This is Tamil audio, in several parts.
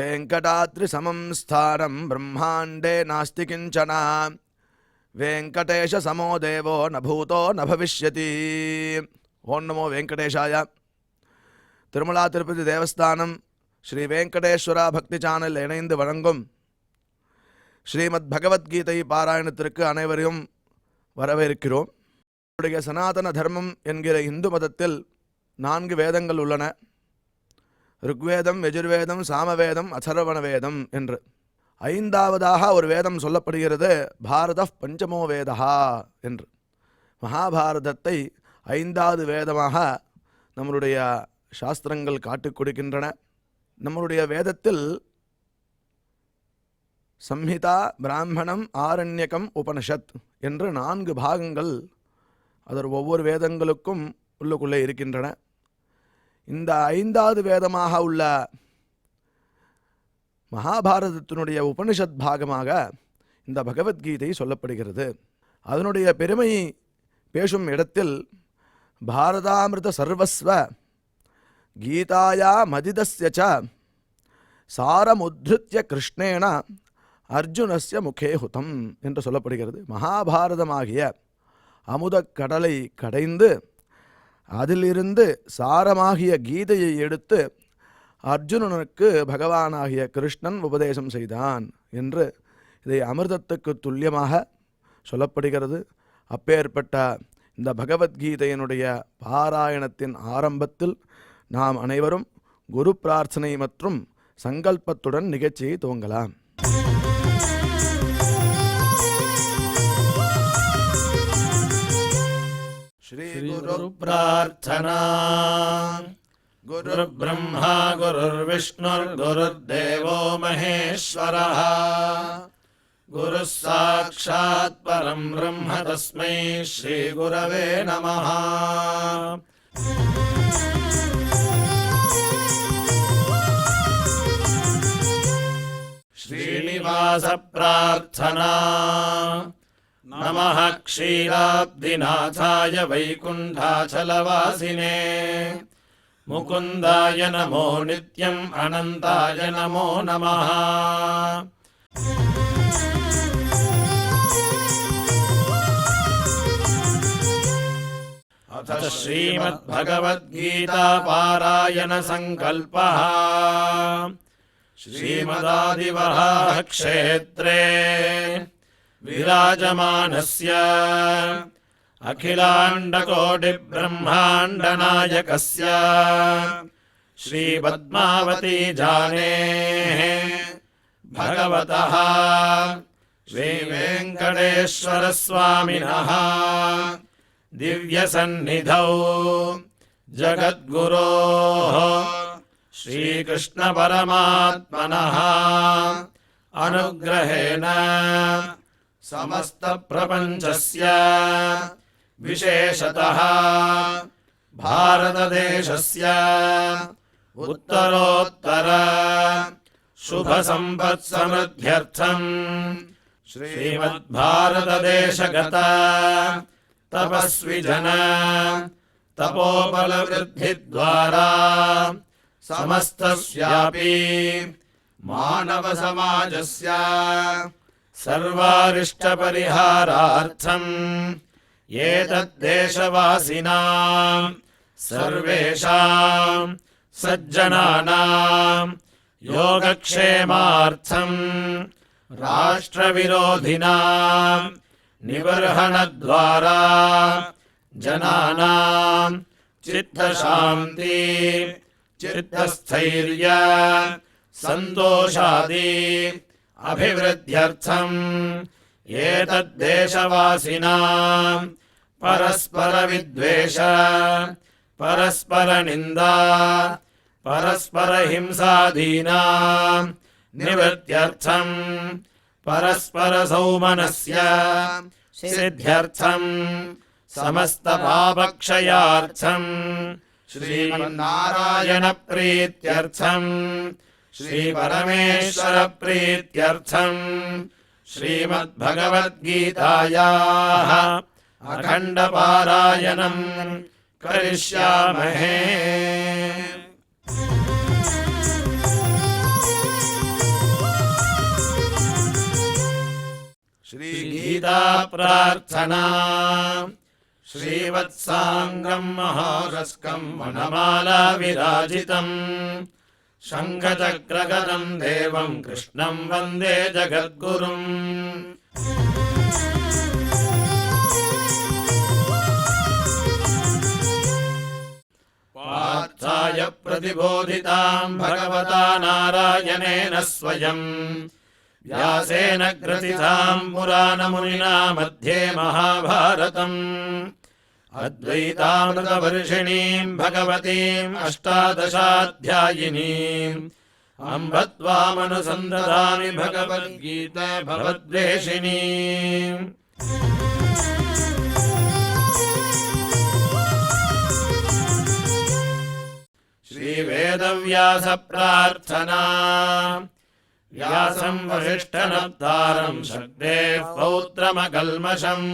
वेङ्कटाद्रिसमं स्थानं ब्रह्माण्डे नास्ति किञ्चन वेङ्कटेशसमो देवो न भूतो न भविष्यति. ओं नमो वेङ्कटेशाय. திருமலா திருப்பதி தேவஸ்தானம் ஸ்ரீ வெங்கடேஸ்வரா பக்தி சேனல் இணைந்து வழங்கும் ஸ்ரீமத் பகவத்கீதை பாராயணத்திற்கு அனைவரையும் வரவேற்கிறோம். நம்முடைய சனாதன தர்மம் என்கிற இந்து மதத்தில் 4 வேதங்கள் உள்ளன. ருக்வேதம், யஜுர்வேதம், சாமவேதம், அதர்வண வேதம் என்று. 5வதாக ஒரு வேதம் சொல்லப்படுகிறது, பாரத பஞ்சமோ வேதா என்று. மகாபாரதத்தை 5வது வேதமாக நம்முடைய சாஸ்திரங்கள் காட்டிக் கொடுக்கின்றன. நம்முடைய வேதத்தில் சம்ஹிதா, பிராமணம், ஆரண்யகம், உபனிஷத் என்று 4 பாகங்கள் அதர் ஒவ்வொரு வேதங்களுக்கும் உள்ளுக்குள்ளே இருக்கின்றன. இந்த 5வது வேதமாக உள்ள மகாபாரதத்தினுடைய உபனிஷத் பாகமாக இந்த பகவத்கீதை சொல்லப்படுகிறது. அதனுடைய பெருமை பேசும் இடத்தில் பாரதாமிருத சர்வஸ்வ கீதாயா மதிதஸ்ய ச சாரமுத்ருத்ய கிருஷ்ணேன அர்ஜுனஸ்ய முகே ஹுதம் என்று சொல்லப்படுகிறது. மகாபாரதமாகிய அமுதக் கடலை கடைந்து அதிலிருந்து சாரமாகிய கீதையை எடுத்து அர்ஜுனனுக்கு பகவானாகிய கிருஷ்ணன் உபதேசம் செய்தான் என்று இதை அமிர்தத்துக்கு துல்லியமாக சொல்லப்படுகிறது. அப்பேற்பட்ட இந்த பகவத்கீதையினுடைய பாராயணத்தின் ஆரம்பத்தில் நாம் அனைவரும் குரு பிரார்த்தனை மற்றும் சங்கல்பத்துடன் நிகழ்ச்சியை துவங்கலாம். ஸ்ரீ குரு பிரார்த்தனா. குரு பிரம்மா குருர் விஷ்ணுர் குருர்தேவோ மகேஸ்வரः குரு சாக்ஷாத் பரம் பிரம்ம தஸ்மை ஸ்ரீ குரவே நமः. ஸ்ரீனிவாச பிரார்த்தனா. நமः க்ஷீராப்திநாதாய வைகுண்டாச்சலவாசினே முகுந்தாய நமோ நித்யம் அனந்தாய நமோ நமः. அத ஸ்ரீமத் பகவத்கீதா பாராயண சங்கல்பः. ஸ்ரீமதாதிவராஹ க்ஷேத்ரே விராஜமானஸ்ய அகிலாண்டகோடி பிரம்மாண்டநாயகஸ்ய ஸ்ரீ பத்மாவதி ஜானேஹ பகவதः ஸ்ரீ வெங்கடேஸ்வர ஸ்வாமினः திவ்யசந்நிதௌ ஜகத்குரோः ஸ்ரீகிருஷ்ண பரமாத்மனः அனுக்ரஹேன சமஸ்த பிரபஞ்சஸ்ய விசேஷதः பாரததேசஸ்ய உத்தரோத்தர சுப சம்பத் சம்ருத்யர்த்தம் ஸ்ரீமத் பாரததேசகத தபஸ்வி ஜன தபோபல விருத்தி துவாரா சமஸ்தஸ்யாபி மானவ சமாஜஸ்ய சர்வாரிஷ்ட பரிஹாரார்த்தம் ஏதத்தேசவாசினாம் சர்வேஷாம் சஜ்ஜனானாம் யோகக்ஷேமார்த்தம் ராஷ்ட்ரவிரோதினாம் நிவர்ஹணத்வாரா ஜனானாம் சித்தசாந்தி சித்தஸ்தைர்ய சந்தோஷாதி அபிவிருத்தியர்த்தம் ஏதத்தேசவாசினாம் பரஸ்பர வித்வேஷ பரஸ்பர நிந்தா பரஸ்பர ஹிம்சாதீனாம் நிவர்த்தியர்த்தம் பரஸ்பர சௌமனஸ்ய சித்தியர்த்தம் சமஸ்த பாபக்ஷயார்த்தம் ஸ்ரீமன்னாராயண ப்ரீத்யர்த்தம் ஸ்ரீ பரமேஸ்வர ப்ரீத்யர்த்தம் ஸ்ரீமத் பகவத்கீதாயாः அகண்ட பாராயணம் கரிஷ்யாமஹே. श्रीगीता प्रार्थना श्रीवत्साङ्गं महारस्कं वनमाला विराजितम् शङ्खचक्रगदं देवं कृष्णं वन्दे जगद्गुरुम् पार्थाय प्रतिबोधितां भगवता नारायणेन स्वयं व्यासेन ग्रथितां पुराणमुनिना मध्ये महाभारतम् अद्वैतामृतवर्षिणीं भगवतीम् अष्टादशाध्यायिनीम् अम्ब त्वामनुसन्दधामि भगवद्गीता भवद्वेषिणीम् श्रीवेदव्यास प्रार्थना व्यासं वसिष्ठनप्तारं शक्तेः पौत्रमकल्मषम्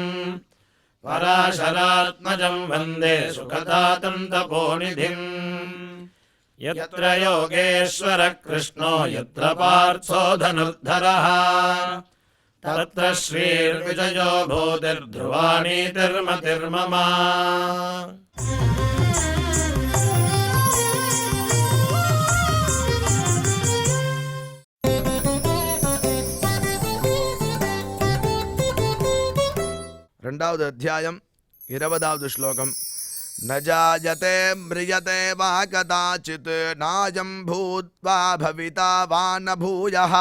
पराशरात्मजं वन्दे सुखदातं तपोनिधिम् यत्र योगेश्वरः कृष्णो यत्र पार्थो धनुर्धरः तत्र श्रीर्विजयो भूतिर्ध्रुवानीतिर्मतिर्मम ரெண்டாவது அத்தியாயம் 20வது ஸ்லோகம். ந ஜாயதே ம்ரியதே வா கதாசித் நாயம் பூத்வா பவிதா வா ந பூயः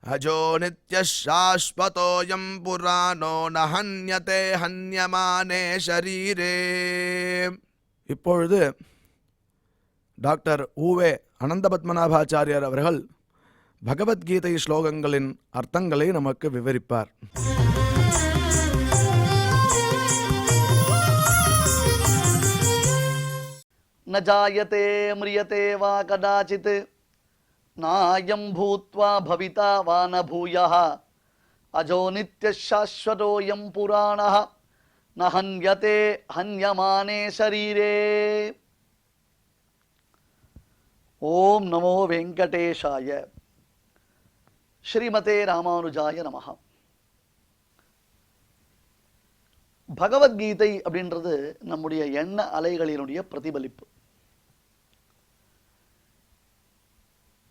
அஜோ நித்யः சாஸ்வதோயம் புராணோ ந ஹன்யதே ஹன்யமானே ஷரீரே. இப்பொழுது டாக்டர் ஊவே அனந்தபத்மநாபாச்சாரியார் அவர்கள் பகவத்கீதை ஸ்லோகங்களின் அர்த்தங்களை நமக்கு விவரிப்பார். न जायते म्रियते वा कदाचित् नायं भूत्वा भविता वा न भूयः अजो नित्यः शाश्वतोऽयं पुराणः न हन्यते हन्यमाने शरीरे. ओम नमो वेंकटेशाय. श्रीमते रामानुजाय नमः. பகவத்கீதை அப்படின்றது நம்முடைய எண்ண அலைகளினுடைய பிரதிபலிப்பு.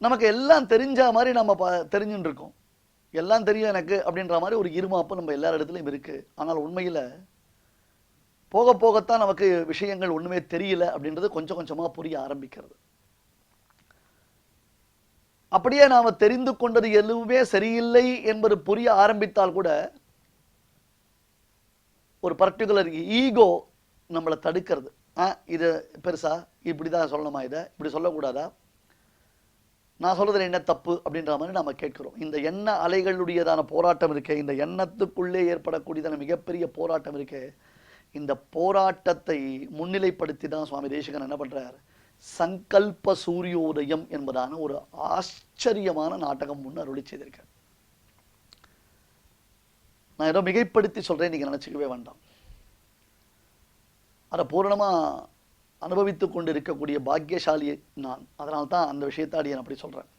நமக்கு எல்லாம் தெரிஞ்ச மாதிரி நம்ம தெரிஞ்சுட்டு இருக்கோம். எல்லாம் தெரியும் எனக்கு அப்படின்ற மாதிரி ஒரு இருமாப்பு நம்ம எல்லா இடத்துலையும் இருக்கு. ஆனால் உண்மையில் போக போகத்தான் நமக்கு விஷயங்கள் ஒன்றுமே தெரியல அப்படின்றது கொஞ்சம் கொஞ்சமாக புரிய ஆரம்பிக்கிறது. அப்படியே நாம் தெரிந்து கொண்டது எதுவுமே சரியில்லை என்பது புரிய ஆரம்பித்தால் கூட ஒரு பர்டிகுலர் ஈகோ நம்மளை தடுக்கிறது. இது பெருசா, இப்படி தான் சொல்லணுமா, இதை இப்படி சொல்லக்கூடாதா, நான் சொல்றதுல என்ன தப்பு அப்படின்ற மாதிரி நம்ம கேட்கிறோம். இந்த எண்ண அலைகளுடையதான போராட்டம் இருக்கே, இந்த எண்ணத்துக்குள்ளே ஏற்படக்கூடியதான மிகப்பெரிய போராட்டம் இருக்கே, இந்த போராட்டத்தை முன்னிலைப்படுத்தி தான் சுவாமி தேசிகன் என்ன பண்றார், சங்கல்ப சூரியோதயம் என்பதான ஒரு ஆச்சரியமான நாடகம் முன் அருளி செய்திருக்கார். நான் ஏதோ மிகைப்படுத்தி சொல்றேன், நீங்க நினைச்சுக்கவே வேண்டாம். அதை பூரணமா அனுபவித்து கொண்டு இருக்கக்கூடிய பாக்கியசாலி நான். அதனால்தான் அந்த விஷயத்தாடி நான் அப்படி சொல்றேன்.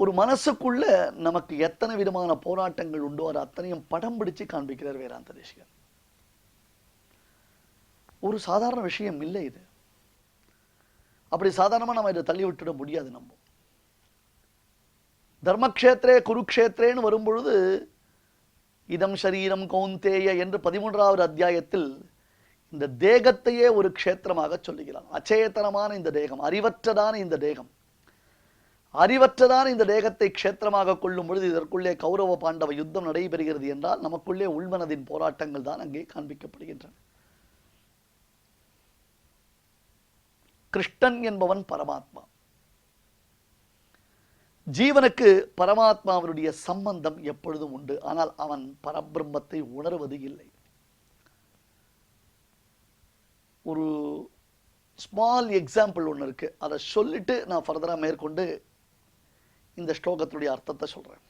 ஒரு மனசுக்குள்ள நமக்கு எத்தனை விதமான போராட்டங்கள் உண்டோ அது அத்தனையும் படம் பிடிச்சு காண்பிக்கிறார் வேதாந்த தேசிகன். ஒரு சாதாரண விஷயம் இல்லை இது. அப்படி சாதாரணமா நம்ம இதை தள்ளி விட்டுட முடியாது. நம்ம தர்மக்ஷேத்ரே குருக்ஷேத்ரேன்னு வரும்பொழுது இதம் ஷரீரம் கௌந்தேய என்று 13வது அத்தியாயத்தில் இந்த தேகத்தையே ஒரு க்ஷேத்திரமாக சொல்லுகிறான். அச்சேதனமான இந்த தேகம், அறிவற்றதான இந்த தேகம், அறிவற்றதான இந்த தேகத்தை க்ஷேத்திரமாக கொள்ளும் பொழுது இதற்குள்ளே கௌரவ பாண்டவ யுத்தம் நடைபெறுகிறது என்றால் நமக்குள்ளே உள்மனதின் போராட்டங்கள் தான் அங்கே காண்பிக்கப்படுகின்றன. கிருஷ்ணன் என்பவன் பரமாத்மா. ஜீவனுக்கு பரமாத்மாவினுடைய சம்பந்தம் எப்பொழுதும் உண்டு. ஆனால் அவன் பரபிரம்மத்தை உணர்வது இல்லை. ஒரு ஸ்மால் எக்ஸாம்பிள் ஒன்று இருக்கு, அதை சொல்லிட்டு நான் ஃபர்தரா மேற்கொண்டு இந்த ஸ்லோகத்துடைய அர்த்தத்தை சொல்றேன்.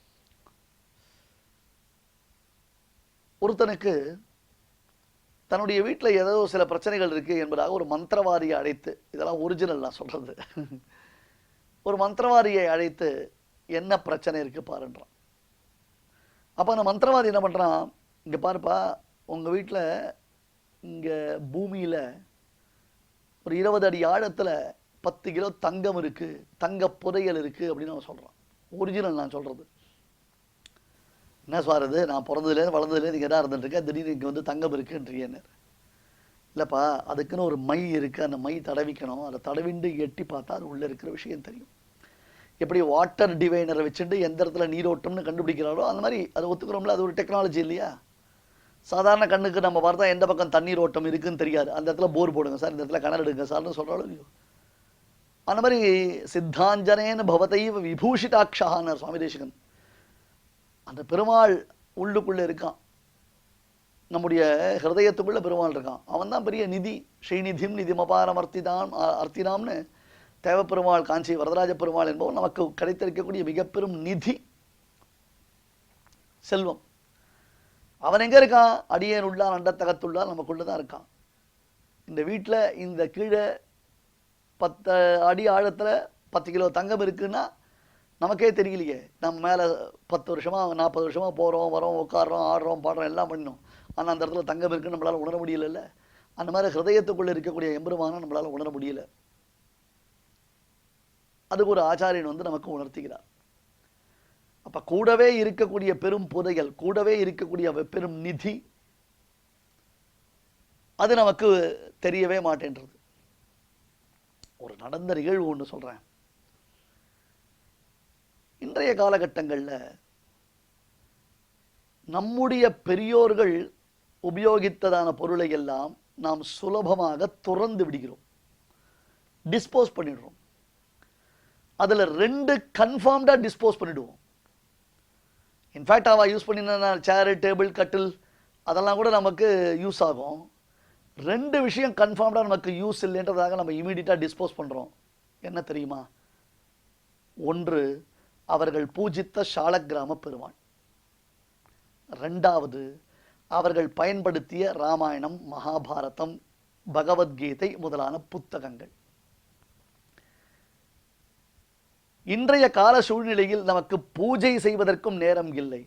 ஒருத்தனுக்கு தன்னுடைய வீட்டில் ஏதோ சில பிரச்சனைகள் இருக்கு என்பதாக ஒரு மந்திரவாதியை அழைத்து, இதெல்லாம் ஒரிஜினல் நான் சொல்றது, ஒரு மந்திரவாதியை அழைத்து என்ன பிரச்சனை இருக்குது பாருன்றான். அப்போ அந்த மந்திரவாதி என்ன பண்ணுறான், இங்கே பாருப்பா, உங்கள் வீட்டில் இங்கே பூமியில் ஒரு 20 அடி ஆழத்தில் 10 கிலோ தங்கம் இருக்குது, தங்க புதையல் இருக்குது அப்படின்னு அவன் சொல்கிறான். ஒரிஜினல் நான் சொல்கிறது. என்ன சொல்கிறது, நான் பிறந்ததுலேருந்து வளர்ந்ததுலேருந்து இங்கே தான் இருந்துட்டுருக்கேன், திடீர்னு இங்கே வந்து தங்கம் இருக்குன்றீன்னு. இல்லைப்பா, அதுக்குன்னு ஒரு மை இருக்குது, அந்த மை தடவிக்கணும், அதை தடவிண்டு எட்டி பார்த்தா அது உள்ளே இருக்கிற விஷயம் தெரியும். எப்படி வாட்டர் டிவைனரை வச்சுட்டு எந்த இடத்துல நீரோட்டம்னு கண்டுபிடிக்கிறாரோ அந்த மாதிரி அதை ஒத்துக்கிறோம்ல, அது ஒரு டெக்னாலஜி இல்லையா? சாதாரண கண்ணுக்கு நம்ம பார்த்தா எந்த பக்கம் தண்ணீர் ஓட்டம் இருக்குன்னு தெரியாது, அந்த இடத்துல போர் போடுங்க சார், இந்த இடத்துல கிணறு எடுங்க சார்னு சொல்கிறாலும் இல்லையோ. அந்த மாதிரி சித்தாஞ்சனேன்னு பவதைவ விபூஷிதாட்சான சுவாமி தேசிகன். அந்த பெருமாள் உள்ளுக்குள்ளே இருக்கான், நம்முடைய ஹிருதயத்துக்குள்ளே பெருமாள் இருக்கான். அவன் தான் பெரிய நிதி. ஸ்ரீநிதிம் நிதிமபாரம் அர்த்தினாம்னு தேவப்பெருமாள் காஞ்சி வரதராஜ பெருமாள் என்பவன் நமக்கு கிடைத்திருக்கக்கூடிய மிகப்பெரும் நிதி, செல்வம். அவன் எங்கே இருக்கான்? அடியேன் உள்ளான் அண்டத்தகத்துள்ளான், நமக்குள்ளே தான் இருக்கான். இந்த வீட்டில் இந்த கீழே 10 அடி ஆழத்தில் 10 கிலோ தங்கம் இருக்குன்னா நமக்கே தெரியலையே. நம்ம மேலே 10 வருஷமாக 40 வருஷமாக போகிறோம் வரோம், உட்காடுறோம், ஆடுறோம், பாடுறோம், எல்லாம் பண்ணோம். ஆனால் அந்த இடத்துல தங்கம் இருக்குன்னு நம்மளால் உணர முடியல. அந்த மாதிரி ஹிருதயத்துக்குள்ளே இருக்கக்கூடிய எம்பெருமானை நம்மளால் உணர முடியல. அதுக்கு ஒரு ஆச்சாரியன் வந்து நமக்கு உணர்த்துகிறார். அப்போ கூடவே இருக்கக்கூடிய பெரும் புதையல், கூடவே இருக்கக்கூடிய பெரும் நிதி, அது நமக்கு தெரியவே மாட்டேன்றது. ஒரு நடந்த நிகழ்வு ஒன்று சொல்கிறேன். இன்றைய காலகட்டங்களில் நம்முடைய பெரியோர்கள் உபயோகித்ததான பொருளை எல்லாம் நாம் சுலபமாக துறந்து விடுகிறோம், டிஸ்போஸ் பண்ணிடுறோம். அதில் 2 கன்ஃபார்ம்டாக டிஸ்போஸ் பண்ணிடுவோம். இன்ஃபேக்ட் அவள் யூஸ் பண்ணின சேரு, டேபிள், கட்டில் அதெல்லாம் கூட நமக்கு யூஸ் ஆகும். 2 விஷயம் கன்ஃபார்ம்டாக நமக்கு யூஸ் இல்லைன்றதாக நம்ம இமீடியட்டாக டிஸ்போஸ் பண்ணுறோம். என்ன தெரியுமா? ஒன்று, அவர்கள் பூஜித்த சாலக்கிராம பெருமாள். 2வது, அவர்கள் பயன்படுத்திய ராமாயணம், மகாபாரதம், பகவத்கீதை முதலான புத்தகங்கள். இன்றைய கால சூழ்நிலையில் நமக்கு பூஜை செய்வதற்கும் நேரம் இல்லை.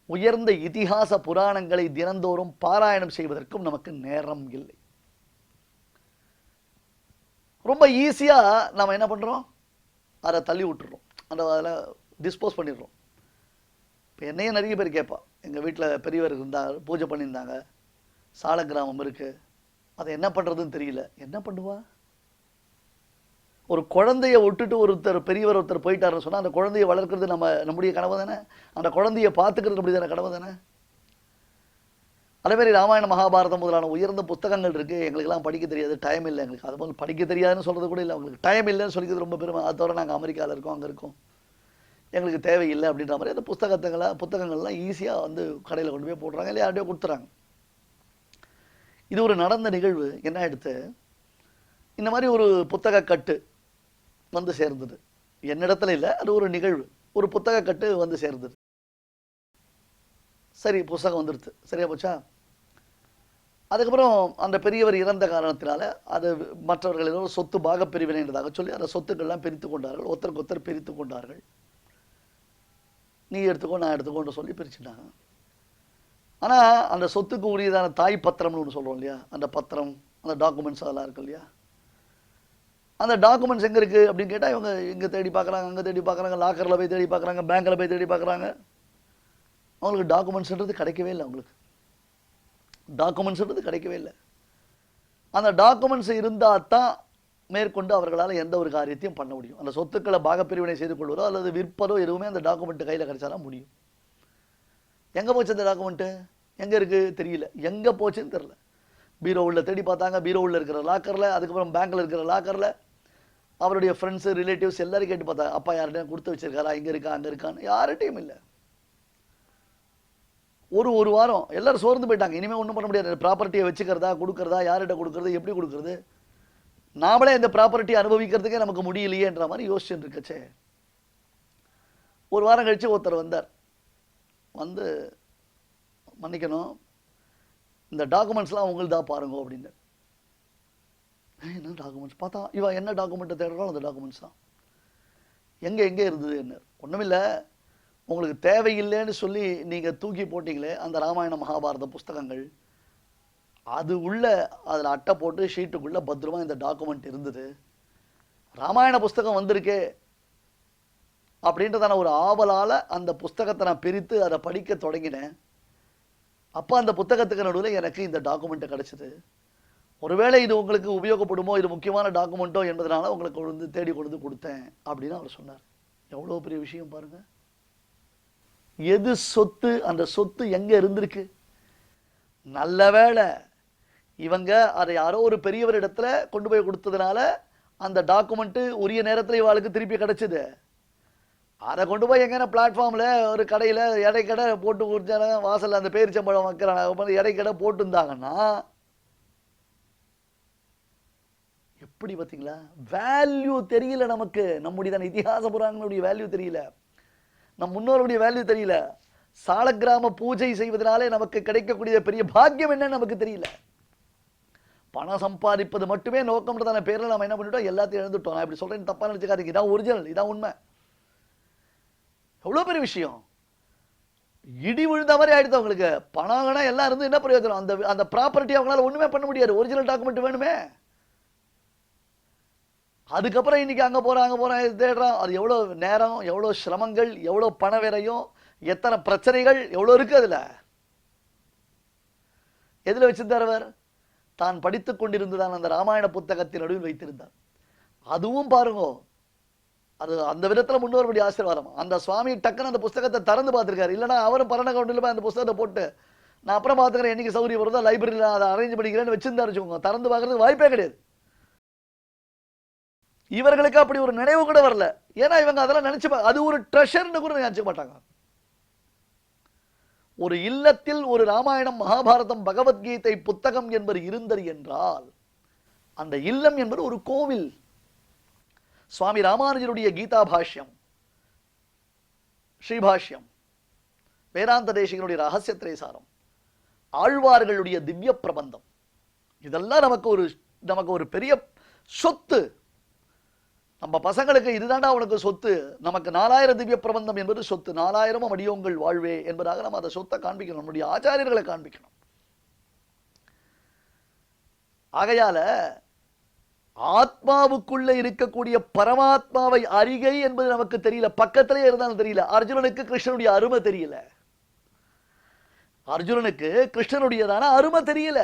உயர்ந்த இதிகாச புராணங்களை தினந்தோறும் பாராயணம் செய்வதற்கும் நமக்கு நேரம் இல்லை. ரொம்ப ஈஸியா நம்ம என்ன பண்றோம், அதை தள்ளி விட்டுறோம், அதில் டிஸ்போஸ் பண்ணிடுறோம். இப்போ என்னையே நிறைய பேர் கேட்பா, எங்கள் வீட்டில் பெரியவர் இருந்தார், பூஜை பண்ணியிருந்தாங்க, சாலக்கிராமம் இருக்குது, அதை என்ன பண்ணுறதுன்னு தெரியல. என்ன பண்ணுவா? ஒரு குழந்தைய விட்டுட்டு பெரியவர் ஒருத்தர் போயிட்டாருன்னு சொன்னால் அந்த குழந்தைய வளர்க்குறது நம்முடைய கனவு தானே, அந்த குழந்தைய பார்த்துக்கிறது அப்படி தானே கனவு தானே. அதேமாதிரி ராமாயண மகாபாரதம் முதலான உயர்ந்த புத்தகங்கள் இருக்குது, எங்களுக்கெல்லாம் படிக்க தெரியாது, டைம் இல்லை எங்களுக்கு. அது போல் படிக்க தெரியாதுன்னு சொல்கிறது கூட இல்லை, அவங்களுக்கு டைம் இல்லைன்னு சொல்லிக்கிறது ரொம்ப பெருமை. அதை தவிர நாங்கள் அமெரிக்காவில் இருக்கோம், அங்கே இருக்கோம், எங்களுக்கு தேவையில்லை அப்படின்ற மாதிரி அந்த புத்தகங்கள்லாம் ஈஸியாக வந்து கடையில் கொண்டு போய் போடுறாங்க, இல்லை யார்ட்டையோ கொடுத்துறாங்க. இது ஒரு நடந்த நிகழ்வு. என்ன ஆயிடுத்து, இந்த மாதிரி ஒரு புத்தக கட்டு வந்து சேர்ந்தது. என்னிடத்துல இல்லை, அது ஒரு நிகழ்வு. ஒரு புத்தக கட்டு வந்து சேர்ந்தது. சரி, புத்தகம் வந்துடுது, சரியா போச்சா. அதுக்கப்புறம் அந்த பெரியவர் இறந்த காரணத்தினால அது மற்றவர்கள் ஏதோ சொத்து பாகப்பிரிவினைன்றதாக சொல்லி அந்த சொத்துக்கள்லாம் பிரித்து கொண்டார்கள், ஒருத்தருக்கு ஒருத்தர் பிரித்து கொண்டார்கள். நீ எடுத்துக்கோ, நான் எடுத்துக்கோன்னு சொல்லி பிரிச்சுட்டாங்க. ஆனால் அந்த சொத்துக்கு உரியதான தாய் பத்திரம்னு ஒன்று சொல்கிறோம் இல்லையா, அந்த பத்திரம், அந்த டாக்குமெண்ட்ஸ் அதெல்லாம் இருக்கு இல்லையா, அந்த டாக்குமெண்ட்ஸ் எங்கே இருக்குது அப்படின்னு கேட்டால் இவங்க இங்கே தேடி பார்க்குறாங்க, அங்கே தேடி பார்க்குறாங்க, லாக்கரில் போய் தேடி பார்க்குறாங்க, பேங்க்கில் போய் தேடி பார்க்குறாங்க. அவங்களுக்கு டாக்குமெண்ட்ஸ்ன்றது கிடைக்கவே இல்லை. அவங்களுக்கு டாக்குமெண்ட்ஸ்ன்றது கிடைக்கவே இல்லை. அந்த டாக்குமெண்ட்ஸ் இருந்தால் தான் மேற்கொண்டு அவர்களால் எந்த ஒரு காரியத்தையும் பண்ண முடியும். அந்த சொத்துக்களை பாகப்பிரிவினை செய்து கொள்வதோ அல்லது விற்பதோ எதுவுமே அந்த டாக்குமெண்ட் கையில் கிடைச்சாதான் முடியும். எங்கே போச்சு அந்த டாக்குமெண்ட்டு? எங்கே இருக்குது தெரியல, எங்கே போச்சுன்னு தெரில. பீரோவில் தேடி பார்த்தாங்க, பீரோவில் இருக்கிற லாக்கரில், அதுக்கப்புறம் பேங்க்கில் இருக்கிற லாக்கரில், அவருடைய ஃப்ரெண்ட்ஸு ரிலேட்டிவ்ஸ் எல்லாரும் கேட்டு பார்த்தாங்க, அப்பா யார்கிட்டையும் கொடுத்து வச்சிருக்காரா, இங்கே இருக்கா அங்கே இருக்கான்னு. யார்கிட்டையும் இல்லை. ஒரு வாரம் எல்லாரும் சோர்ந்து போயிட்டாங்க. இனிமேல் ஒன்றும் பண்ண முடியாது. ப்ராப்பர்ட்டியை வச்சுக்கிறதா, கொடுக்குறதா, யார்கிட்ட கொடுக்குறது, எப்படி கொடுக்குறது, நாமளே இந்த ப்ராப்பர்ட்டியை அனுபவிக்கிறதுக்கே நமக்கு முடியலையேன்ற மாதிரி யோசிச்சுட்டு இருக்கச்சே, ஒரு வாரம் கழித்து ஒருத்தர் வந்தார். வந்து, மன்னிக்கணும், இந்த டாக்குமெண்ட்ஸ்லாம் உங்களுக்கு தான் பாருங்க அப்படின்னு. என்ன டாக்குமெண்ட்ஸ் பார்த்தா இவன் என்ன டாக்குமெண்ட்டை தேடுறாலும் அந்த டாக்குமெண்ட்ஸ் தான். எங்கே இருந்தது என்ன? ஒன்றுமில்லை, உங்களுக்கு தேவையில்லைன்னு சொல்லி நீங்கள் தூக்கி போட்டிங்களே அந்த ராமாயண மகாபாரத புஸ்தகங்கள், அது உள்ள அதில் அட்டை போட்டு ஷீட்டுக்குள்ளே பத்திரமா இந்த டாக்குமெண்ட் இருந்தது. ராமாயண புஸ்தகம் வந்திருக்கே அப்படின்றதான ஒரு ஆவலால் அந்த புஸ்தகத்தை நான் பிரித்து அதை படிக்க தொடங்கினேன். அப்போ அந்த புத்தகத்துக்கு நடுவில் எனக்கு இந்த டாக்குமெண்ட்டை கிடச்சிது. ஒருவேளை இது உங்களுக்கு உபயோகப்படுமோ, இது முக்கியமான டாக்குமெண்ட்டோ என்பதனால உங்களுக்கு வந்து தேடி கொண்டு கொடுத்தேன் அப்படின்னு அவர் சொன்னார். எவ்வளோ பெரிய விஷயம் பாருங்க. எது சொத்து, அந்த சொத்து எங்கே இருந்திருக்கு? நல்ல வேளை இவங்க அதை யாரோ ஒரு பெரியவர் இடத்துல கொண்டு போய் கொடுத்ததுனால அந்த டாக்குமெண்ட்டு உரிய நேரத்தில் இவாளுக்கு திருப்பி கிடச்சிது. அதை கொண்டு போய் எங்கன்னா பிளாட்ஃபார்மில் ஒரு கடையில் இடைக்கடை போட்டு கொடுத்தாங்க, வாசலில் அந்த பேரிச்சம்பழம் வைக்கிறாங்க, இடைக்கடை போட்டுருந்தாங்கன்னா எப்படி பார்த்தீங்களா? வேல்யூ தெரியல நமக்கு. நம்முடைய இதிகாச புராணங்களுடைய வேல்யூ தெரியல, நம் முன்னோருடைய வேல்யூ தெரியல. சாலக்கிராம பூஜை செய்வதனாலே நமக்கு கிடைக்கக்கூடிய பெரிய பாக்கியம் என்னன்னு நமக்கு தெரியல. பணம் சம்பாதிப்பது மட்டுமே நோக்கம்ன்றதான பேரில் நம்ம என்ன பண்ணிட்டோம், எல்லாத்தையும் எழுந்துட்டோம். நான் இப்படி சொல்றேன், தப்பா நினைச்சுக்காதீங்க, இதான் ஒரிஜினல், இதான் உண்மை. எவ்வளோ பெரிய விஷயம். இடி விழுந்த மாதிரி ஆயிடுது அவங்களுக்கு. பணம் எல்லாம் இருந்து என்ன பிரயோஜனம்? அந்த அந்த ப்ராப்பர்ட்டி அவங்களால ஒண்ணுமே பண்ண முடியாது. ஒரிஜினல் டாக்குமெண்ட் வேணுமே. அதுக்கப்புறம் இன்னைக்கு அங்கே போகிறான் தேடுறான். அது எவ்வளோ நேரம், எவ்வளோ சிரமங்கள், எவ்வளோ பண விரையும், எத்தனை பிரச்சனைகள் எவ்வளோ இருக்கு அதில். எதில் வச்சிருந்தார் அவர்? தான் படித்து கொண்டிருந்ததான் அந்த ராமாயண புத்தகத்தின் நடுவில் வைத்திருந்தார். அதுவும் பாருங்க, அது அந்த விதத்தில் முன்னோருடைய ஆசீர்வாதம். அந்த சுவாமி டக்குன்னு அந்த புஸ்தகத்தை திறந்து பார்த்துருக்காரு. இல்லைன்னா அவரும் பரண கவுண்டில் போய் அந்த புஸ்தகத்தை போட்டு நான் அப்புறம் பார்த்துக்கிறேன், என்னைக்கு சௌகரியம் வருதோ லைப்ரரியில் அதை அரேஞ்ச் பண்ணிக்கிறேன்னு வச்சிருந்தாரு வச்சுக்கோங்க. திறந்து பார்க்கறதுக்கு வாய்ப்பே கிடையாது. இவர்களுக்கு அப்படி ஒரு நினைவு கூட வரல. ஏன்னா இவங்க அதெல்லாம் நினைச்சு அது ஒரு ட்ரெஷர்னு கூட நினைச்சுக்க மாட்டாங்க. ஒரு இல்லத்தில் ஒரு ராமாயணம், மகாபாரதம், பகவத்கீதை புத்தகம் என்பது இருந்தது என்றால் அந்த இல்லம் என்பது ஒரு கோவில். சுவாமி ராமானுஜருடைய கீதா பாஷ்யம், ஸ்ரீபாஷ்யம், வேதாந்த தேசிகனுடைய ரகசிய திரைசாரம், ஆழ்வார்களுடைய திவ்ய பிரபந்தம், இதெல்லாம் நமக்கு ஒரு பெரிய சொத்து. நம்ம பசங்களுக்கு இதுதாண்டா அவனுக்கு சொத்து. நமக்கு 4000 திவ்ய பிரபந்தம் என்பது சொத்து. 4000 அடியோங்கள் வாழ்வே என்பதாக நம்ம அதை சொத்தை காண்பிக்கணும், நம்முடைய ஆச்சாரியர்களை காண்பிக்கணும். ஆகையால ஆத்மாவுக்குள்ள இருக்கக்கூடிய பரமாத்மாவை அறிகை என்பது நமக்கு தெரியல. பக்கத்திலே இருந்தாலும் தெரியல. அர்ஜுனனுக்கு கிருஷ்ணனுடைய அருமை தெரியல. அர்ஜுனனுக்கு கிருஷ்ணனுடையதான அருமை தெரியல.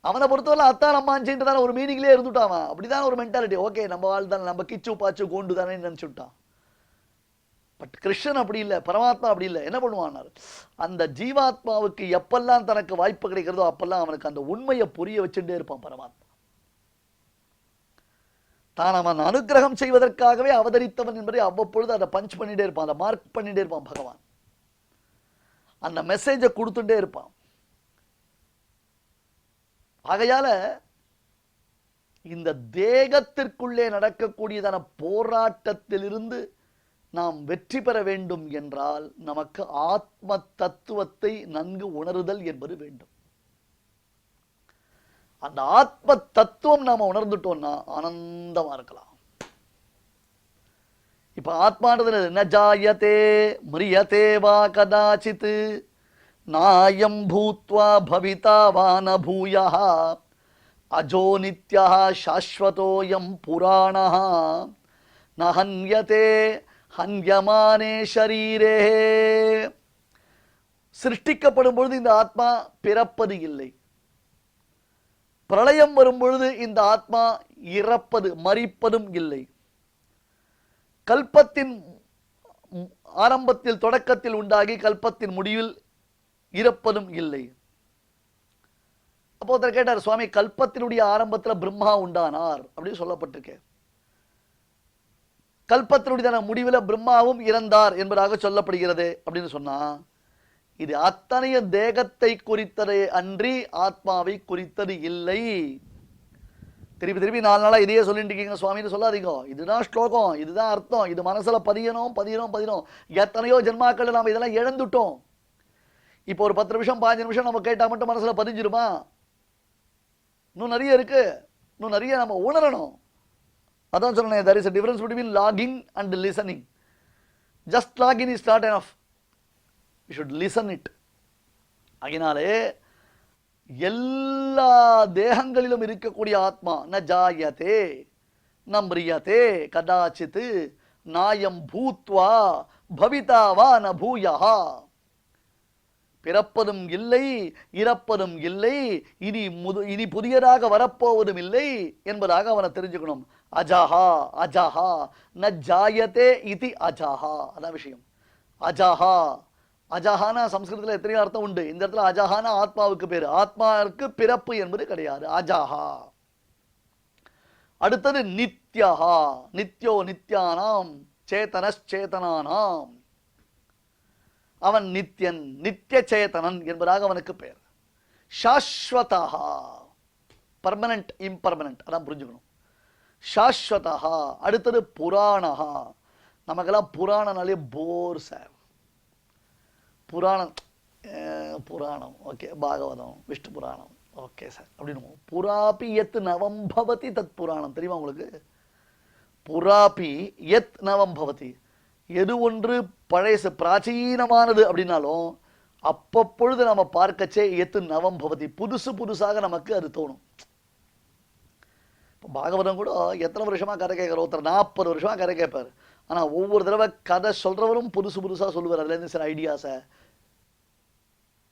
அவனை பொறுத்தவரை அத்தான் அம்மாஞ்சின்றதான ஒரு மீனிங்லேயே இருந்துட்டான். அப்படிதான் ஒரு மென்டாலிட்டி. ஓகே, நம்ம வாழ் தானே, நம்ம கிச்சு பாச்சு கோண்டு தானே நினைச்சுட்டான். பட் கிருஷ்ணன் அப்படி இல்லை, பரமாத்மா அப்படி இல்லை. என்ன பண்ணுவான்? அந்த ஜீவாத்மாவுக்கு எப்பெல்லாம் தனக்கு வாய்ப்பு கிடைக்கிறதோ அப்பெல்லாம் அவனுக்கு அந்த உண்மையை புரிய வச்சுட்டே இருப்பான் பரமாத்மா. தான் அவன் அனுகிரகம் செய்வதற்காகவே அவதரித்தவன் என்பதை அவ்வப்பொழுது அதை பஞ்ச் பண்ணிட்டே இருப்பான், அதை மார்க் பண்ணிட்டே இருப்பான் பகவான். அந்த மெசேஜை கொடுத்துட்டே இருப்பான். ஆகையால இந்த தேகத்திற்குள்ளே நடக்கக்கூடியதான போராட்டத்திலிருந்து நாம் வெற்றி பெற வேண்டும் என்றால் நமக்கு ஆத்ம தத்துவத்தை நன்கு உணருதல் என்பது வேண்டும். அந்த ஆத்ம தத்துவம் நாம உணர்ந்துட்டோம்னா ஆனந்தமா இருக்கலாம். இப்ப ஆத்மானது ந ஜாயதே மிரியதே வா கதாசித் நாயம் பூத்வா பவிதா வா ந பூயः அஜோ நித்யः சாஸ்வதோயம் புராணः ந ஹன்யதே ஹன்யமானே ஷரீரே. சிருஷ்டிக்கப்படும் பொழுது இந்த ஆத்மா பிறப்பது இல்லை. பிரளயம் வரும் பொழுது இந்த ஆத்மா இறப்பது மரிப்பதும் இல்லை. கல்பத்தின் ஆரம்பத்தில் தொடக்கத்தில் உண்டாகி கல்பத்தின் முடிவில் இறப்பதும் இல்லை. அப்போ ஒருத்தர் கேட்டார், சுவாமி கல்பத்தினுடைய ஆரம்பத்தில் பிரம்மா உண்டானார் அப்படின்னு சொல்லப்பட்டிருக்கு. கல்பத்தினுடைய முடிவில் பிரம்மாவும் இறந்தார் என்பதாக சொல்லப்படுகிறது அப்படின்னு சொன்னா இது அத்தனைய தேகத்தை குறித்ததே அன்றி ஆத்மாவை குறித்தது இல்லை. திருப்பி திருப்பி 4 நாளா இதையே சொல்லிட்டு இருக்கீங்க சுவாமின்னு சொல்லாதீங்க. இதுதான் ஸ்லோகம், இதுதான் அர்த்தம். இது மனசுல பதியணும். எத்தனையோ ஜென்மாக்கள் நாம் இதெல்லாம் இழந்துட்டோம். இப்போ ஒரு 10 நிமிஷம் 5 நிமிஷம் நம்ம கேட்டா மட்டும் மனசுல பதிஞ்சிருமா? இன்னும் நிறைய இருக்கு. இன்னும் நிறைய நம்ம உணரணும். அதான் சொன்னேன், there is a difference between logging and listening. Just login is not enough. You should listen it. ஆகினாலே எல்லா தேகங்களிலும் இருக்கக்கூடிய ஆத்மா ந ஜாயதே ந மிரியதே கதாச்சித் நாயம் பூத்வா பவிதா வா ந பூயஹ. பிறப்பதும் இல்லை, இறப்பதும் இல்லை, இனி புதியதாக வரப்போவதும் இல்லை என்பதாக அவனை தெரிஞ்சுக்கணும். அஜாஹா அஜாஹா ந ஜாயதே இதி அஜாஹா. அதான் விஷயம். அஜாஹா, அஜாஹானா சம்ஸ்கிருதத்தில் எத்தனையோ அர்த்தம் உண்டு. இந்த இடத்துல அஜாஹானா ஆத்மாவுக்கு பேரு. ஆத்மாவுக்கு பிறப்பு என்பது கிடையாது. அஜாஹா. அடுத்தது நித்யஹா. நித்யோ நித்யானாம் சேதனச்சேதனானாம். அவன் நித்யன், நித்திய சேதனன் என்பதாக அவனுக்கு பெயர். சாஸ்வதா, பர்மனன்ட் இம்பர்மனன்ட், அதான் புரிஞ்சுக்கணும். சாஸ்வதா. அடுத்தது புராணஹா. நமக்கெல்லாம் புராணனாலே போர் சார். புராணம் புராணம் ஓகே, பாகவதம், விஷ்ணு புராணம் ஓகே சார் அப்படின்னு. புராபி எத் நவம் பவதி தத் புராணம். தெரியுமா உங்களுக்கு? புராபி எத் நவம் பவதி. எது ஒன்று பழைய பிராச்சீனமானது அப்படின்னாலும் அப்பப்பொழுது நம்ம பார்க்கச்சே எத்து நவம் பவதி, புதுசு புதுசாக நமக்கு அது தோணும். இப்போ பாகவதம் கூட எத்தனை வருஷமா கதை கேட்குற ஒருத்தர் 40 வருஷமா கதை கேட்பார். ஆனால் ஒவ்வொரு தடவை கதை சொல்றவரும் புதுசு புதுசாக சொல்லுவார். அதுலேருந்து சில ஐடியாஸை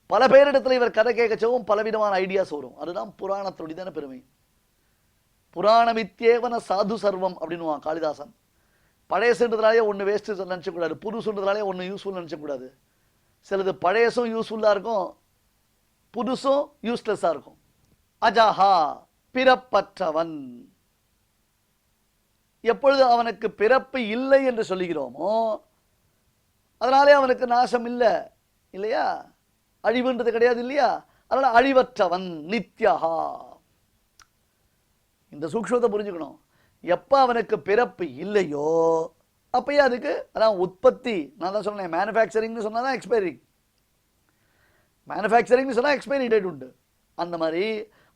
பல பேரிடத்துல இவர் கதை கேட்கச்சவும் பலவிதமான ஐடியாஸ் வரும். அதுதான் புராணத்துடையதான பெருமை. புராணமித்யேவன சாது சர்வம் அப்படின்னு காளிதாசன். பழையசுன்றதுனாலே ஒன்று வேஸ்ட்டு நினச்சக்கூடாது, புதுசுன்றதுனாலே ஒன்று யூஸ்ஃபுல் நினச்சக்கூடாது. சிலது பழையசும் யூஸ்ஃபுல்லாக இருக்கும், புதுசும் யூஸ்லெஸ்ஸாக இருக்கும். அஜாஹா, பிறப்பற்றவன். எப்பொழுது அவனுக்கு பிறப்பு இல்லை என்று சொல்லுகிறோமோ அதனாலே அவனுக்கு நாசம் இல்லை இல்லையா, அழிவுன்றது கிடையாது இல்லையா. அதனால அழிவற்றவன் நித்யஹா. இந்த சூக்ஷ்மத்தை புரிஞ்சுக்கணும். எப்ப அவனுக்கு பிறப்பு இல்லையோ அப்பயே அதுக்கு அதான் உற்பத்தி. நான் தான் சொன்னேன், மேனுஃபேக்சரிங்னு சொன்னா தான் எக்ஸ்பைரி. மேனுஃபேக்சரிங்னு சொன்னா எக்ஸ்பைரி டேட் உண்டு. அந்த மாதிரி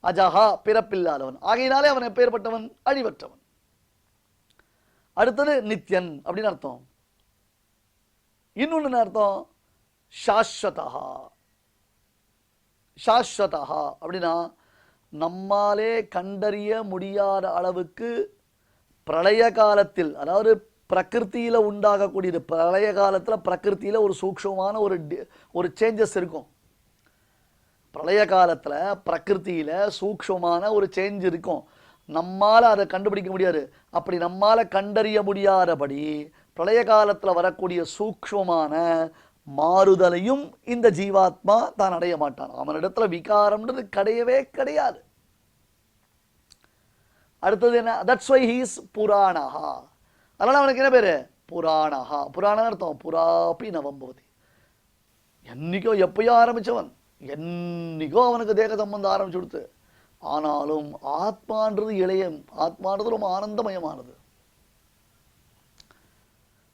அஜஹா, பிறப்பில்லாதவன். ஆகையினாலே அவன் எப்பேற்பட்டவன்? அழிவற்றவன். அடுத்தது நித்யன் அப்படின்னு அர்த்தம். இன்னொன்னு அர்த்தம் சாஸ்வதா. சாஸ்வதா அப்படின்னா நம்மாலே கண்டறிய முடியாத அளவுக்கு பிரளய காலத்தில், அதாவது பிரகிருத்தியில உண்டாகக்கூடியது. பிரளய காலத்துல பிரகிருத்தியில ஒரு சூக்ஷ்மமான ஒரு சேஞ்சஸ் இருக்கும். பிரளய காலத்துல பிரகிருத்தியில சூக்ஷ்மமான ஒரு சேஞ்ச் இருக்கும். நம்மால அதை கண்டுபிடிக்க முடியாது. அப்படி நம்மால கண்டறிய முடியாதபடி பிரளய காலத்துல வரக்கூடிய சூக்ஷ்மமான மாறுதலையும் இந்த ஜீவாத்மா தான் அடைய மாட்டான். அவனிடத்துல விகாரம்ன்றது கிடையவே கிடையாது. அடுத்தது என்ன? தட்ஸ் வை ஹி இஸ் புராணஹா. அதனால அவனுக்கு என்ன பேரு? புராணஹா. புராண அர்த்தம் புராபி நவம்பவதி. என்னைக்கோ எப்பயோ ஆரம்பிச்சவன், என்னைக்கோ அவனுக்கு தேக சம்பந்தம் ஆரம்பிச்சு கொடுத்து. ஆனாலும் ஆத்மான்றது இளைய, ஆத்மானது ரொம்ப ஆனந்தமயமானது.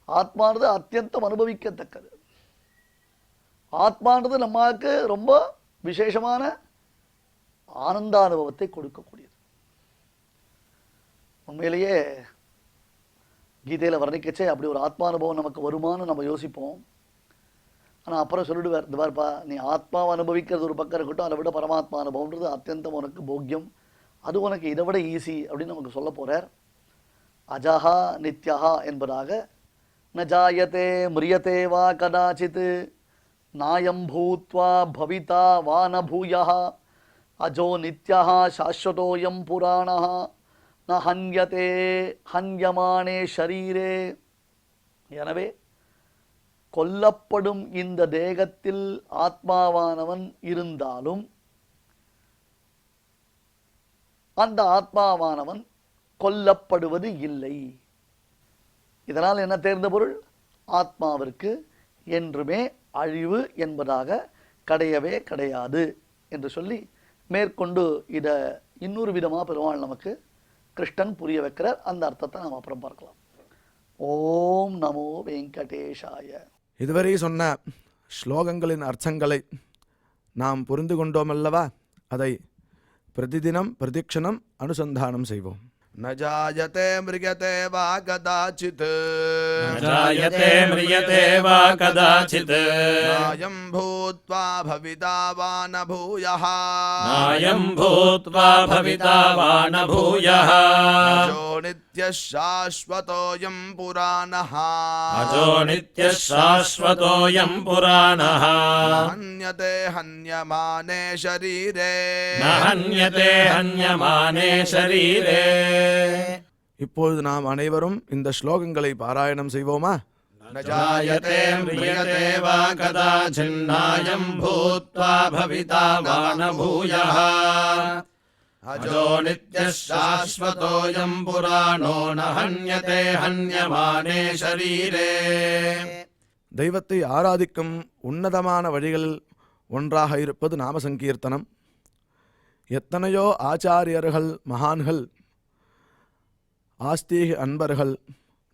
ஆத்மானது அத்தியந்தம் அனுபவிக்கத்தக்கது. ஆத்மானது நமக்கு ரொம்ப விசேஷமான ஆனந்த அனுபவத்தை கொடுக்கக்கூடியது. உண்மையிலேயே கீதையில வர்ணிக்கச்சே அப்படி ஒரு ஆத்மானுபவம் நமக்கு வருமானு நம்ம யோசிப்போம். ஆனால் அப்புறம் சொல்லிடுவார், இது பாருப்பா, நீ ஆத்மாவை அனுபவிக்கிறது ஒரு பக்கம் இருக்கட்டும், அதை விட பரமாத்மா அனுபவம்ன்றது அத்தியந்தம் உனக்கு போக்கியம், அது உனக்கு இதை விட ஈஸி அப்படின்னு நமக்கு சொல்ல போறார். அஜஹா நித்யஹா என்பதாக ந ஜாயதே மிரியதே வா கதாச்சித் நாயம் பூத்வா பவிதா வா ந பூயஹ அஜோ நித்யஹா சாஸ்வதோயம் புராணஹ ந ஹன்யதே ஹன்யமானே ஷரீரே. எனவே கொல்லப்படும் இந்த தேகத்தில் ஆத்மாவானவன் இருந்தாலும் அந்த ஆத்மாவானவன் கொல்லப்படுவது இல்லை. இதனால் என்ன தேர்ந்த பொருள்? ஆத்மாவிற்கு என்றுமே அழிவு என்பதாக கிடையவே கிடையாது என்று சொல்லி மேற்கொண்டு இதை இன்னொரு விதமாக பெருமாள் நமக்கு கிருஷ்ணன் புரிய வைக்கிறார். அந்த அர்த்தத்தை நாம் அப்புறம் பார்க்கலாம். ஓம் நமோ வெங்கடேஷாய. இதுவரை சொன்ன ஸ்லோகங்களின் அர்த்தங்களை நாம் புரிந்து கொண்டோமல்லவா? அதை பிரதிதினம் பிரதிக்ஷணம் அனுசந்தானம் செய்வோம். न जायते म्रियते वा कदाचित् न जायते म्रियते वा कदाचित् नायं भूत्वा भविता वा न भूयः नायं भूत्वा भविता वा न भूयः अजो नित्यः शाश्वतोऽयं पुराणः अजो नित्यः शाश्वतोऽयं पुराणः न हन्यते हन्यमाने शरीरे न हन्यते हन्यमाने शरीरे இப்பொழுது நாம் அனைவரும் இந்த ஸ்லோகங்களை பாராயணம் செய்வோமா? न जायते म्रियते वा कदाचिन्नायं भूत्वा भविता वा न भूयः अजो नित्यः शाश्वतोऽयं पुराणो न हन्यते हन्यमाने शरीरे. தெய்வத்தை ஆராதிக்கும் உன்னதமான வழிகளில் ஒன்றாக இருப்பது நாம சங்கீர்த்தனம். எத்தனையோ ஆச்சாரியர்கள், மகான்கள், ஆஸ்தீக அன்பர்கள்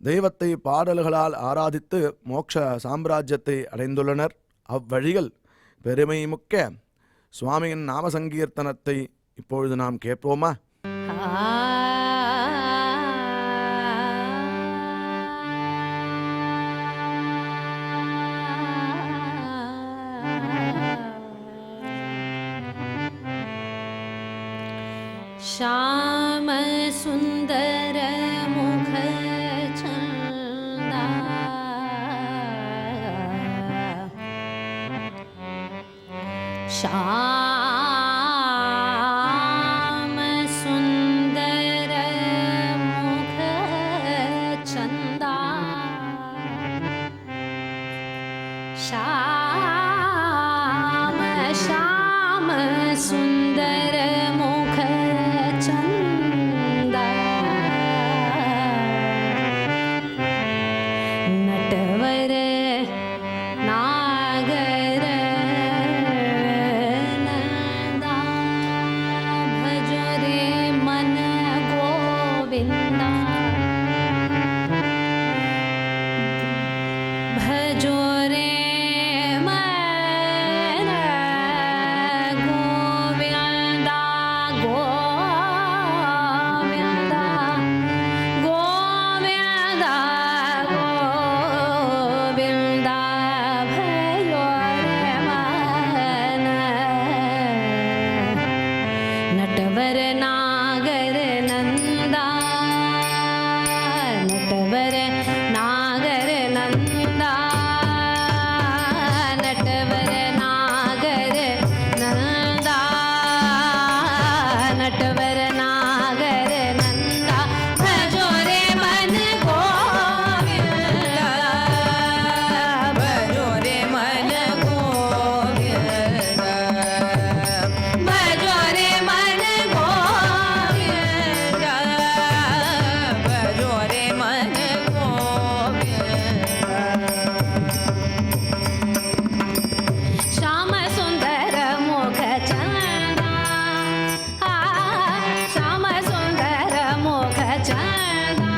தெய்வத்தை பாடல்களால் ஆராதித்து மோட்ச சாம்ராஜ்யத்தை அடைந்துள்ளனர். அவ்வழிகள் பெருமைமிக்க சுவாமியின் நாம சங்கீர்த்தனத்தை இப்பொழுது நாம் கேட்போமா? श्याम सुंदर मुख चंदा श्याम सुंदर मुख चंदा श्याम श्याम सुंदर मुख चंदा नटवर नागर नंदा भजो रे मन गोविंदा भजो रे मन गोविंदा गोविंदा गोविंदा गोविंदा भयो रे मन नटवर नागर नंदा नटवर नागर नंदा नटवर नागर नंदा नटवर नागर नंदा भजो रे मन गोविंदा भजो रे मन गोविंदा भजो रे मन गोविंदा भजो रे मन गोविंदा श्याम सुंदर मुख चंदा श्याम सुंदर मुख चंदा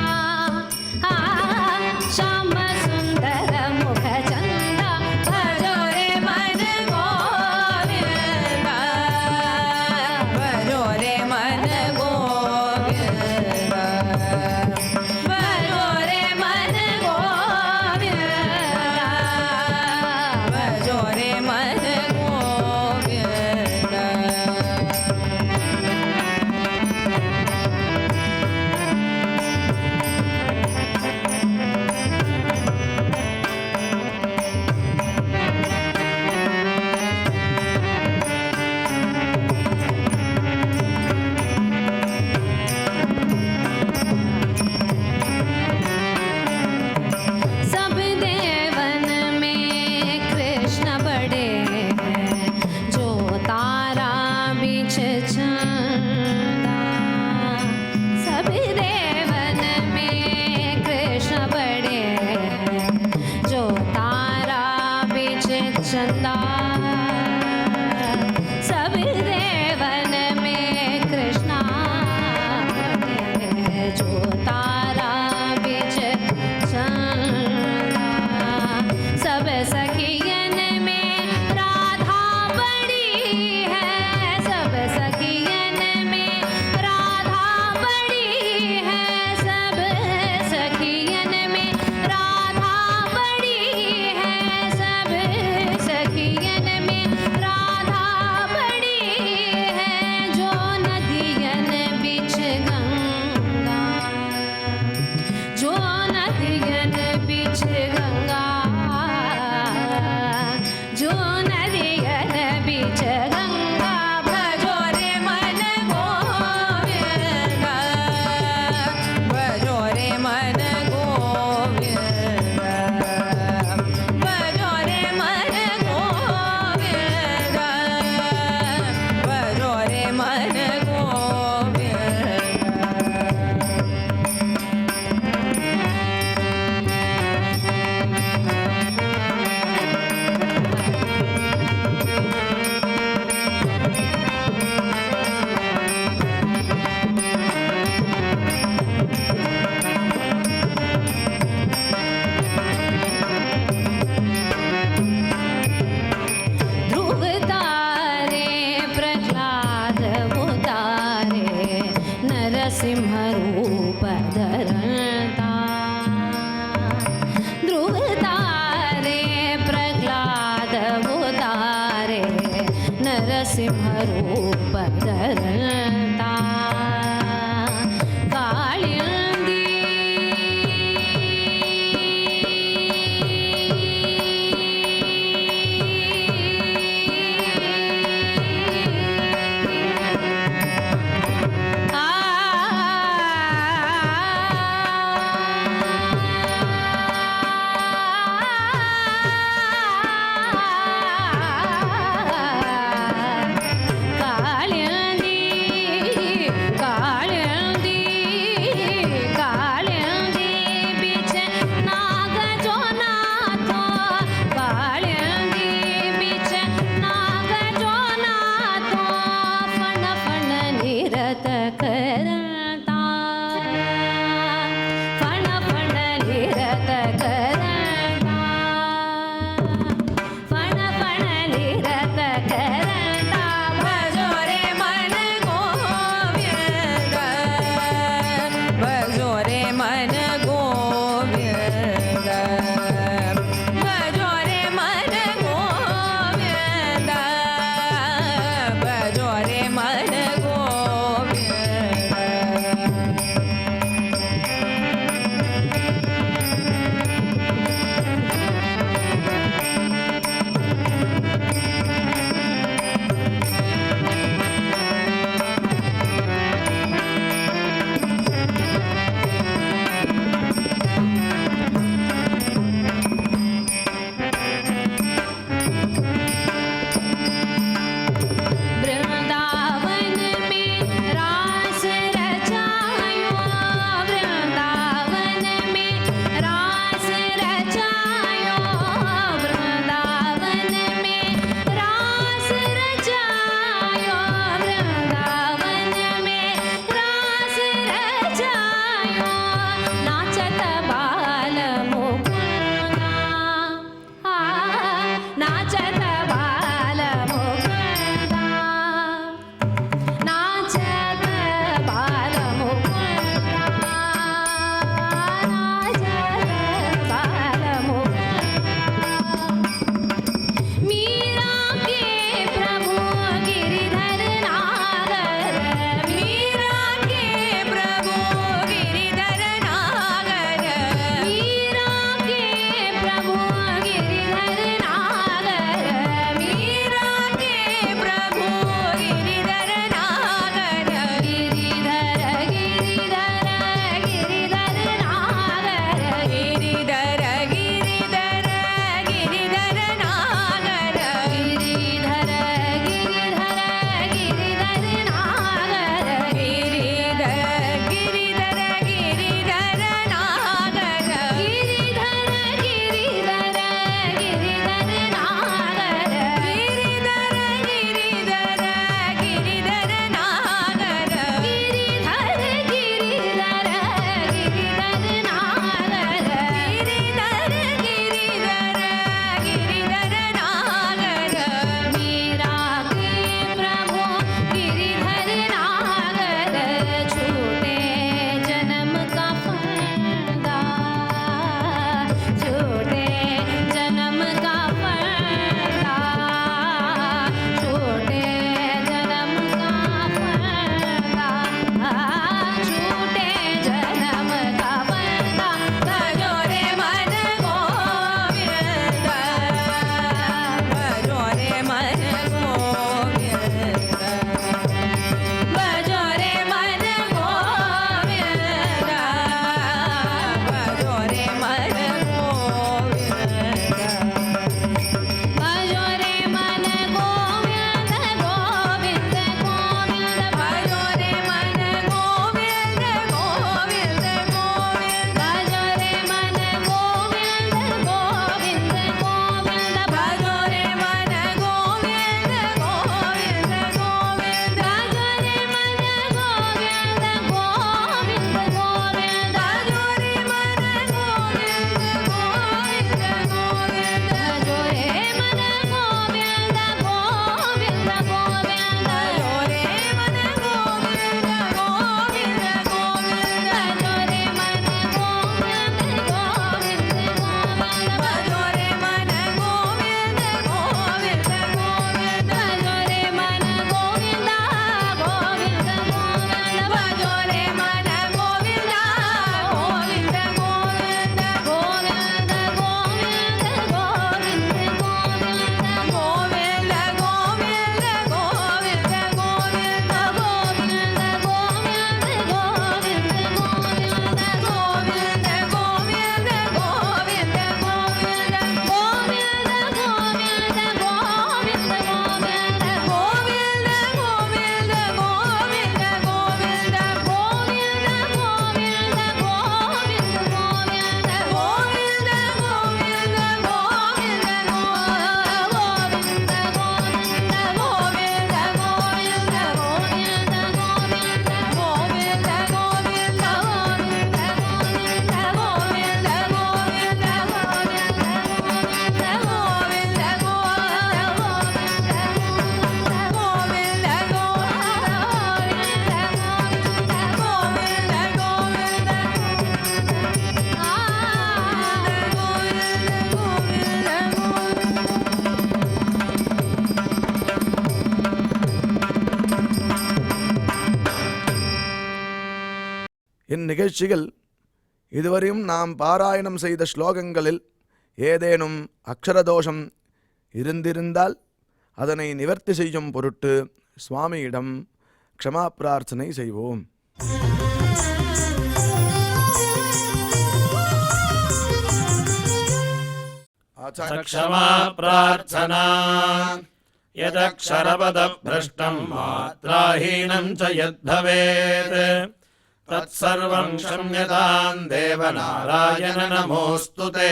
श्याम सुंदर मुख चंदा भजो रे मन गोविंदा भजो रे मन गोविंदा भजो रे मन गोविंदा भजो रे मन गोविंदा सब देवन में कृष्ण बड़े हैं जो तारा बीच चंदा सब देवन में कृष्ण बड़े हैं जो तारा बीच चंदा सब देवन में कृष्णा बड़े हैं जो तारा बीच चंदा सब सखियन में राधा बड़ी है सब सखियन में राधा बड़ी नयन बीच गंगा भजो रे मन गोविंद भजो रे मन गोविंद भजो रे मन गोविंद भजो रे मन ध्रुव तारे प्रह्लाद उतारे नरसिंह रूप धरता ध्रुव तारे प्रह्लाद उतारे नरसिंह रूप धरता कालिंदी कालिंदी இந்நிகழ்ச்சியில் இதுவரையும் நாம் பாராயணம் செய்த ஸ்லோகங்களில் ஏதேனும் அக்ஷரதோஷம் இருந்திருந்தால் அதனை நிவர்த்தி செய்யும் பொருட்டு சுவாமியிடம் க்ஷமா பிரார்த்தனை செய்வோம். क्षमा प्रार्थना यदक्षरपदभ्रष्टं मात्राहीनं च यद्भवेत् तत्सर्वं क्षम्यतां देवनारायण नमोऽस्तु ते।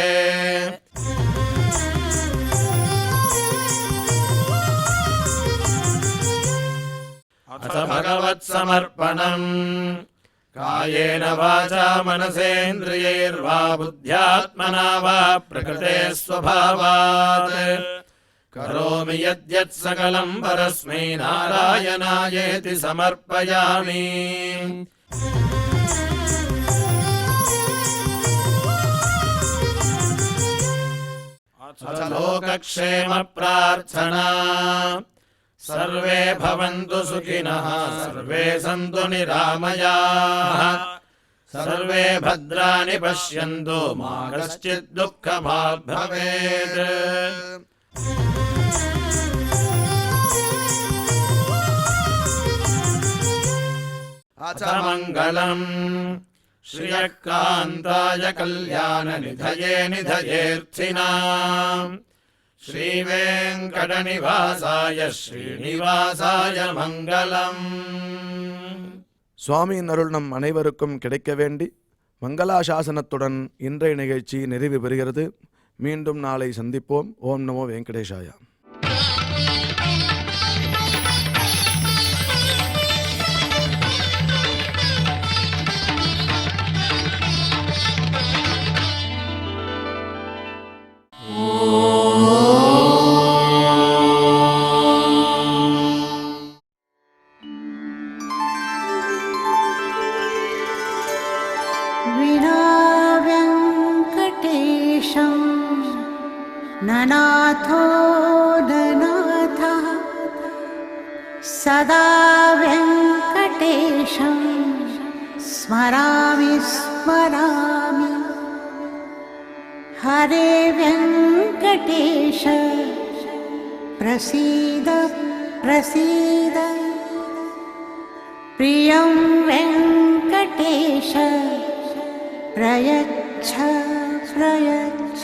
अथ भगवत्समर्पणम् कायेन वाचा मनसेन्द्रियैर्वा बुद्ध्यात्मना वा प्रकृते स्वभावात् करोमि यद्यत् सकलं परस्मै नारायणायेति समर्पयामि। अथ लोकक्षेम प्रार्थना सर्वे भवन्तु सुखिनः सर्वे सन्तु निरामयाः सर्वे भद्राणि पश्यन्तु मा कश्चित् दुःखभाग् भवेत्। अथ मङ्गलम् श्रियः कान्ताय कल्याणनिधये निधयेऽर्थिनाम् श्रीवेङ्कटनिवासाय श्रीनिवासाय मङ्गलम्। சுவாமியின் அருள் நம் அனைவருக்கும் கிடைக்க வேண்டி மங்களாசாசனத்துடன் இன்றைய நிகழ்ச்சி நிறைவு பெறுகிறது. மீண்டும் நாளை சந்திப்போம். ஓம் நமோ வெங்கடேஷாய. ननाथो ननाथः सदा वेङ्कटेशं स्मरामि स्मरामि। हरे वेङ्कटेश प्रसीद प्रसीद प्रियं वेङ्कटेश प्रयच्छ प्रयच्छ।